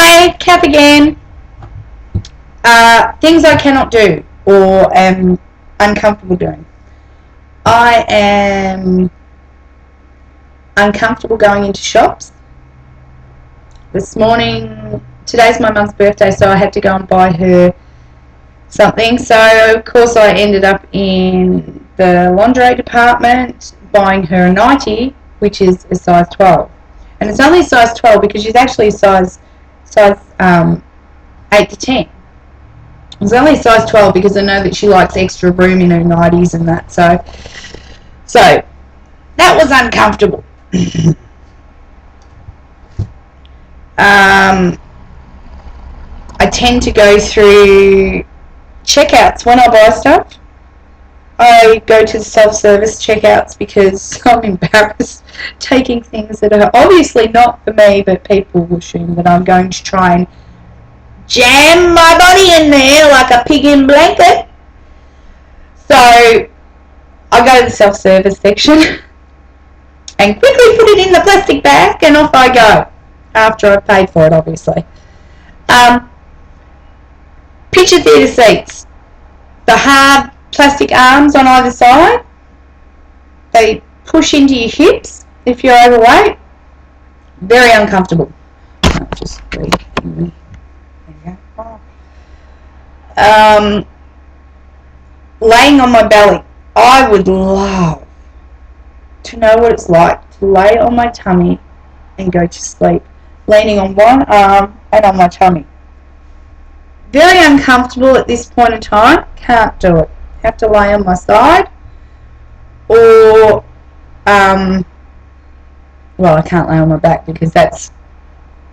Hi, Kath again. Things I cannot do or am uncomfortable doing. I am uncomfortable going into shops. This morning, today's my mum's birthday, so I had to go and buy her something. So, of course, I ended up in the lingerie department buying her a nightie, which is a size 12. And it's only a size 12 because she's actually a size 8 to 10. It's only a size 12 because I know that she likes extra room in her nighties and that. So that was uncomfortable. I tend to go through checkouts when I buy stuff. I go to the self-service checkouts because I'm embarrassed taking things that are obviously not for me, but people will assume that I'm going to try and jam my body in there like a pig in blanket. So I go to the self-service section and quickly put it in the plastic bag and off I go, after I've paid for it, obviously. Picture theatre seats. The hard plastic arms on either side, they push into your hips if you're overweight. Very uncomfortable. Just breathe. There you go. Laying on my belly. I would love to know what it's like to lay on my tummy and go to sleep, leaning on one arm and on my tummy. Very uncomfortable at this point in time. Can't do it. Have to lay on my side, or well, I can't lay on my back because that's,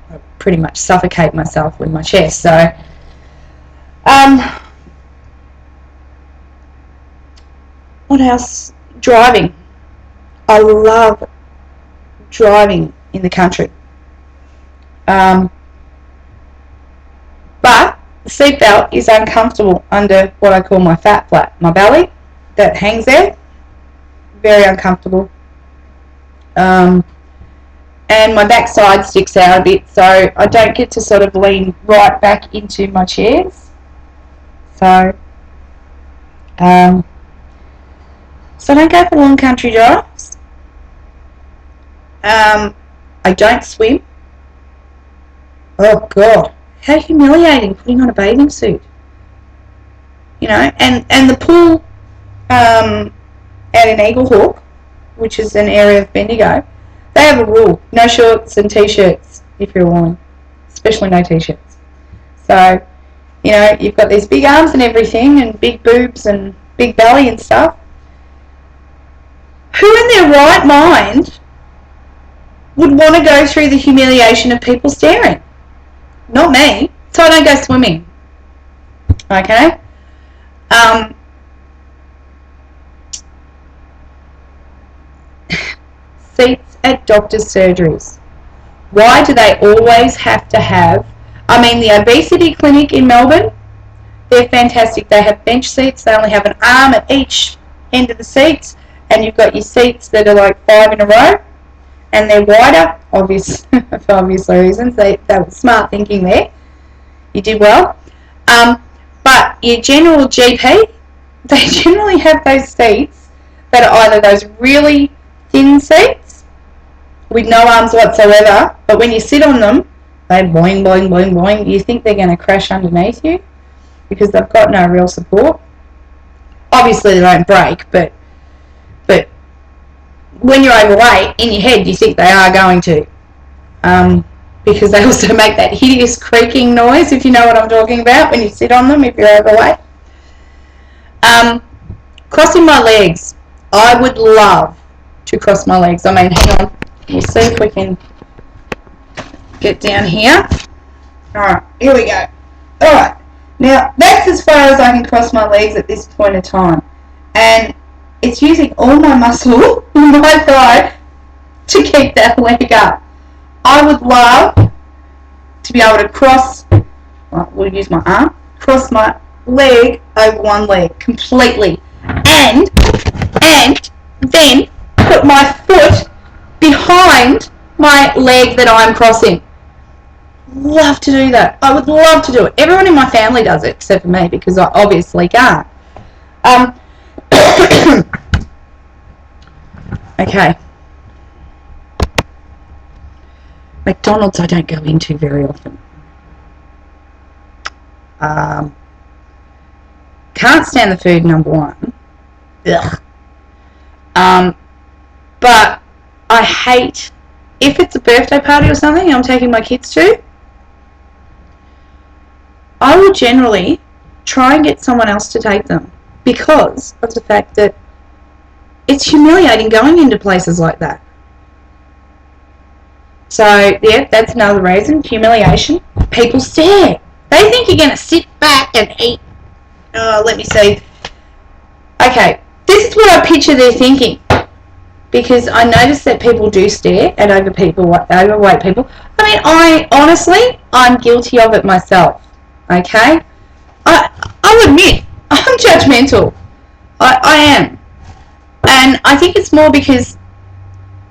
I pretty much suffocate myself with my chest. So what else? Driving. I love driving in the country, but the seatbelt is uncomfortable under what I call my fat flap, my belly that hangs there. Very uncomfortable. And my backside sticks out a bit, so I don't get to sort of lean right back into my chairs. So I don't go for long country drives. I don't swim. Oh God. How humiliating putting on a bathing suit, you know, and the pool out in Eaglehawk, which is an area of Bendigo, they have a rule: no shorts and t-shirts if you're a woman, especially no t-shirts. So, you know, you've got these big arms and everything, and big boobs and big belly and stuff. Who in their right mind would want to go through the humiliation of people staring? Not me. So I don't go swimming. Okay? Seats at doctor's surgeries. Why do they always have to have... I mean, the obesity clinic in Melbourne, they're fantastic. They have bench seats. They only have an arm at each end of the seats, and you've got your seats that are like 5 in a row, and they're wider, obvious for obvious reasons. They were smart thinking there. You did well. But your general GP, they generally have those seats that are either those really thin seats with no arms whatsoever, but when you sit on them, they boing, boing, boing, boing. You think they're going to crash underneath you because they've got no real support. Obviously, they don't break, but when you're overweight, in your head, you think they are going to. Because they also make that hideous creaking noise, if you know what I'm talking about, when you sit on them, if you're overweight. Crossing my legs. I would love to cross my legs. I mean, hang on. We'll see if we can get down here. Alright, here we go. Alright, now that's as far as I can cross my legs at this point in time. And it's using all my muscle in my thigh to keep that leg up. I would love to be able to cross, well, we'll use my arm, cross my leg over one leg completely, and then put my foot behind my leg that I'm crossing. love to do that. I would love to do it. Everyone in my family does it, except for me, because I obviously can't. Okay. McDonald's I don't go into very often. Can't stand the food, number one. Ugh. But I hate, if it's a birthday party or something I'm taking my kids to, I will generally try and get someone else to take them because of the fact that it's humiliating going into places like that. So, yeah, that's another reason. Humiliation. People stare. They think you're going to sit back and eat. Let me see. Okay, this is what I picture they're thinking. Because I notice that people do stare at overweight people. I mean, I'm guilty of it myself. Okay? I'll admit, I'm judgmental. I am. And I think it's more because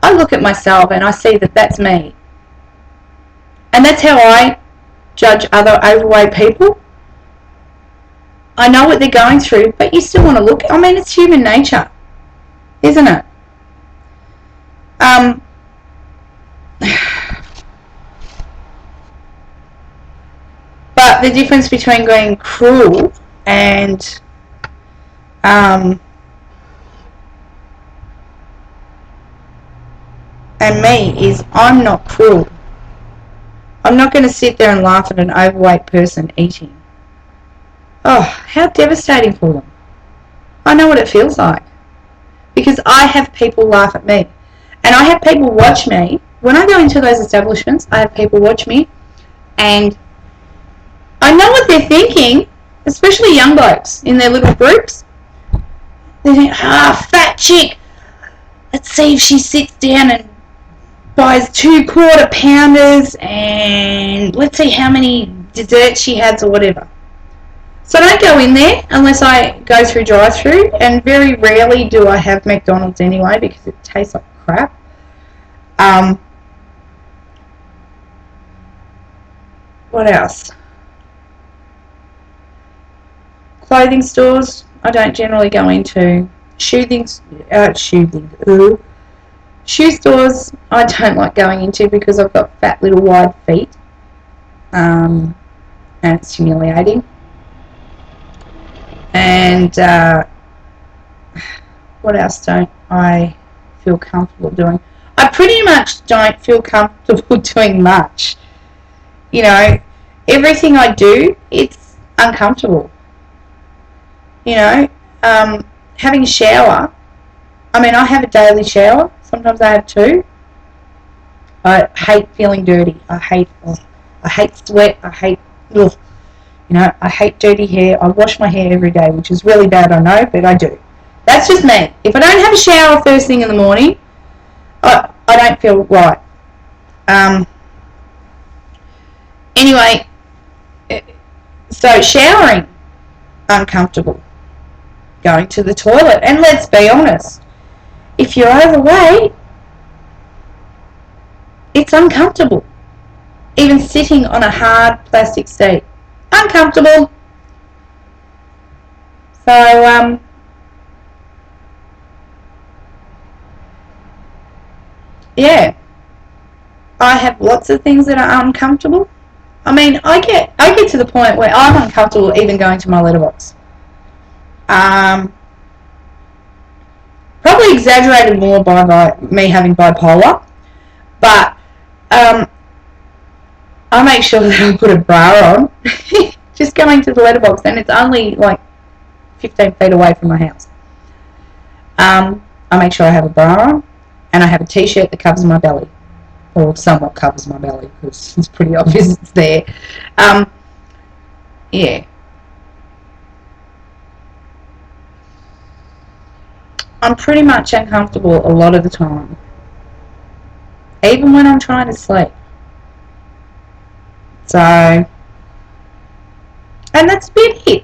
I look at myself and I see that that's me. And that's how I judge other overweight people. I know what they're going through, but you still want to look. I mean, it's human nature, isn't it? But the difference between going cruel and me is I'm not cruel. I'm not going to sit there and laugh at an overweight person eating. Oh, how devastating for them. I know what it feels like. Because I have people laugh at me. And I have people watch me. When I go into those establishments, I have people watch me. And I know what they're thinking, especially young blokes in their little groups. They think, fat chick. Let's see if she sits down and buys 2 quarter pounders and let's see how many desserts she has or whatever. So I don't go in there unless I go through drive-through, and very rarely do I have McDonald's anyway because it tastes like crap. What else? Clothing stores I don't generally go into. Shoe stores I don't like going into because I've got fat little wide feet, and it's humiliating. And what else don't I feel comfortable doing? I pretty much don't feel comfortable doing much. You know, everything I do, it's uncomfortable. You know, having a shower, I mean, I have a daily shower. Sometimes I have 2. I hate feeling dirty. I hate sweat. I hate dirty hair. I wash my hair every day, which is really bad, I know, but I do. That's just me. If I don't have a shower first thing in the morning, I don't feel right. Anyway, so showering, uncomfortable. Going to the toilet, and let's be honest, if you're overweight, it's uncomfortable. Even sitting on a hard plastic seat, uncomfortable. So, yeah, I have lots of things that are uncomfortable. I mean, I get to the point where I'm uncomfortable even going to my letterbox. Probably exaggerated more by me having bipolar, but I make sure that I put a bra on. Just going to the letterbox, and it's only like 15 feet away from my house. I make sure I have a bra on, and I have a t-shirt that covers my belly, or somewhat covers my belly, because it's pretty obvious it's there. Yeah. I'm pretty much uncomfortable a lot of the time, even when I'm trying to sleep. So, and that's about it.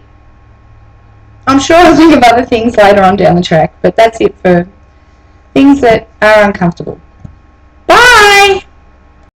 I'm sure I'll think of other things later on down the track, but that's it for things that are uncomfortable. Bye!